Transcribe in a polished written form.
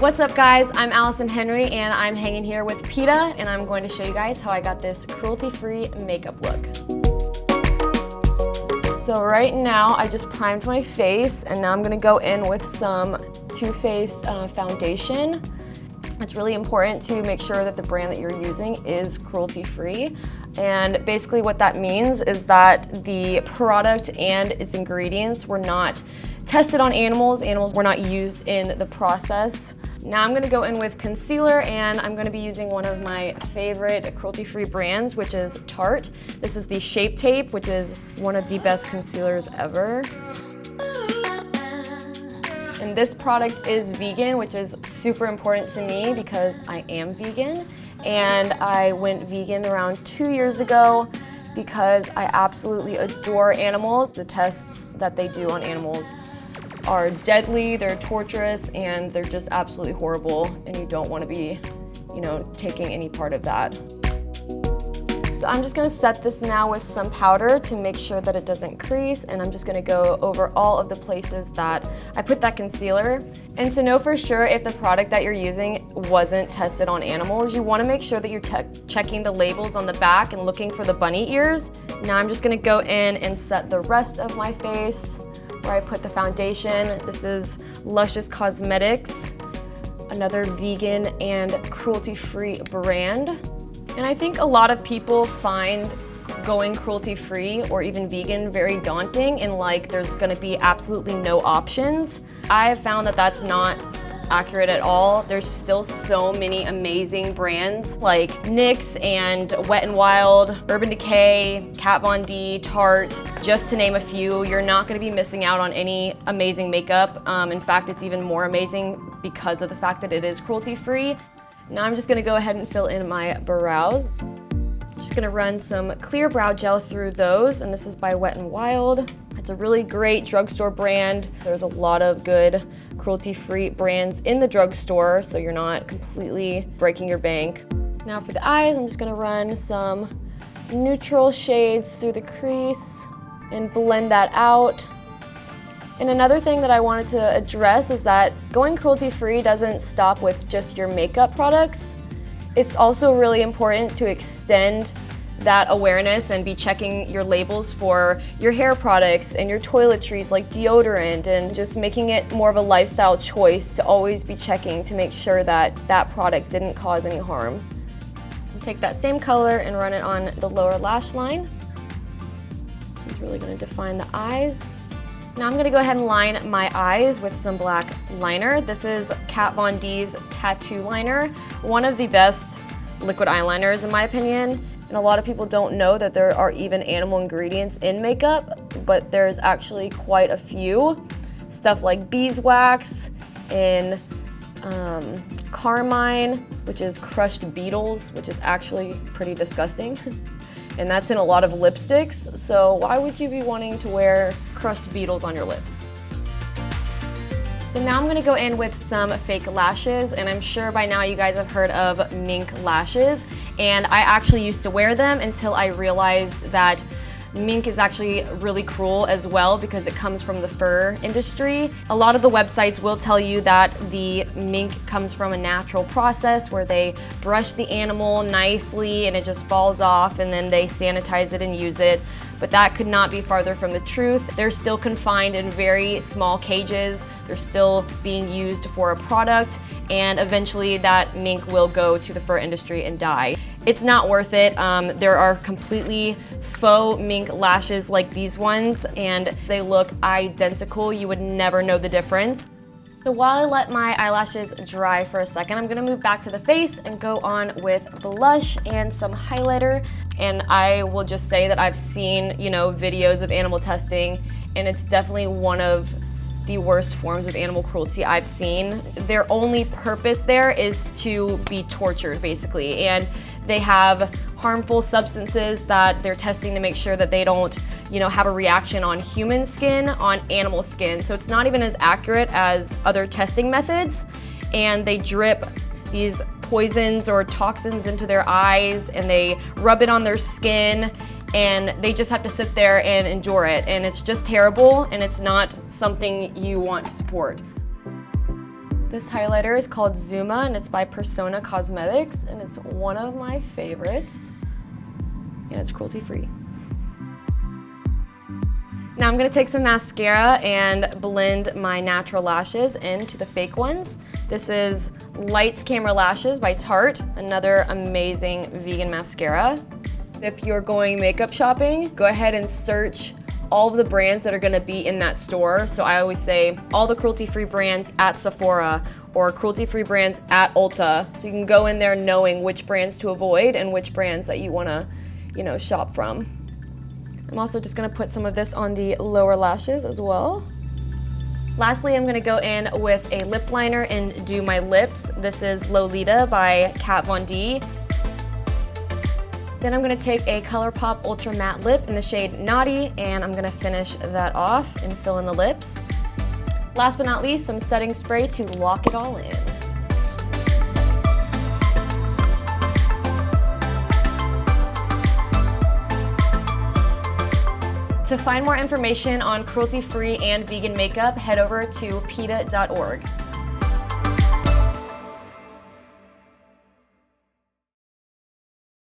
What's up guys, I'm Alison Henry and I'm hanging here with PETA and I'm going to show you guys how I got this cruelty-free makeup look. So right now I just primed my face and now I'm going to go in with some Too Faced foundation. It's really important to make sure that the brand that you're using is cruelty-free. And basically what that means is that the product and its ingredients were not tested on animals. Animals were not used in the process. Now I'm gonna go in with concealer and I'm gonna be using one of my favorite cruelty-free brands, which is Tarte. This is the Shape Tape, which is one of the best concealers ever. And this product is vegan, which is super important to me because I am vegan. And I went vegan around 2 years ago because I absolutely adore animals. The tests that they do on animals are deadly, they're torturous, and they're just absolutely horrible, and you don't want to be, taking any part of that. So I'm just gonna set this now with some powder to make sure that it doesn't crease, and I'm just gonna go over all of the places that I put that concealer. And to know for sure if the product that you're using wasn't tested on animals, you wanna make sure that you're checking the labels on the back and looking for the bunny ears. Now I'm just gonna go in and set the rest of my face where I put the foundation. This is Luscious Cosmetics, another vegan and cruelty-free brand. And I think a lot of people find going cruelty-free or even vegan very daunting and like there's gonna be absolutely no options. I have found that that's not accurate at all. There's still so many amazing brands like NYX and Wet n Wild, Urban Decay, Kat Von D, Tarte, just to name a few. You're not gonna be missing out on any amazing makeup. In fact, it's even more amazing because of the fact that it is cruelty-free. Now I'm just gonna go ahead and fill in my brows. Just gonna run some clear brow gel through those, and this is by Wet n Wild. It's a really great drugstore brand. There's a lot of good cruelty-free brands in the drugstore, so you're not completely breaking your bank. Now for the eyes, I'm just gonna run some neutral shades through the crease and blend that out. And another thing that I wanted to address is that going cruelty-free doesn't stop with just your makeup products. It's also really important to extend that awareness and be checking your labels for your hair products and your toiletries like deodorant, and just making it more of a lifestyle choice to always be checking to make sure that that product didn't cause any harm. And take that same color and run it on the lower lash line. This is really going to define the eyes. Now I'm gonna go ahead and line my eyes with some black liner. This is Kat Von D's Tattoo Liner, one of the best liquid eyeliners in my opinion. And a lot of people don't know that there are even animal ingredients in makeup, but there's actually quite a few. Stuff like beeswax and carmine, which is crushed beetles, which is actually pretty disgusting. And that's in a lot of lipsticks, so why would you be wanting to wear crushed beetles on your lips? So now I'm gonna go in with some fake lashes, and I'm sure by now you guys have heard of mink lashes, and I actually used to wear them until I realized that mink is actually really cruel as well because it comes from the fur industry. A lot of the websites will tell you that the mink comes from a natural process where they brush the animal nicely and it just falls off and then they sanitize it and use it. But that could not be farther from the truth. They're still confined in very small cages. They're still being used for a product, and eventually that mink will go to the fur industry and die. It's not worth it. There are completely faux mink lashes like these ones, and they look identical. You would never know the difference. So while I let my eyelashes dry for a second, I'm gonna move back to the face and go on with blush and some highlighter. And I will just say that I've seen, videos of animal testing, and it's definitely one of the worst forms of animal cruelty I've seen. Their only purpose there is to be tortured, basically. And they have harmful substances that they're testing to make sure that they don't, have a reaction on human skin, on animal skin. So it's not even as accurate as other testing methods. And they drip these poisons or toxins into their eyes, and they rub it on their skin, and they just have to sit there and endure it. And it's just terrible, and it's not something you want to support. This highlighter is called Zuma and it's by Persona Cosmetics and it's one of my favorites and it's cruelty-free. Now I'm gonna take some mascara and blend my natural lashes into the fake ones. This is Lights Camera Lashes by Tarte, another amazing vegan mascara. If you're going makeup shopping, go ahead and search all of the brands that are gonna be in that store. So I always say all the cruelty-free brands at Sephora or cruelty-free brands at Ulta. So you can go in there knowing which brands to avoid and which brands that you wanna, shop from. I'm also just gonna put some of this on the lower lashes as well. Lastly, I'm gonna go in with a lip liner and do my lips. This is Lolita by Kat Von D. Then I'm gonna take a ColourPop Ultra Matte Lip in the shade Naughty, and I'm gonna finish that off and fill in the lips. Last but not least, some setting spray to lock it all in. To find more information on cruelty-free and vegan makeup, head over to PETA.org.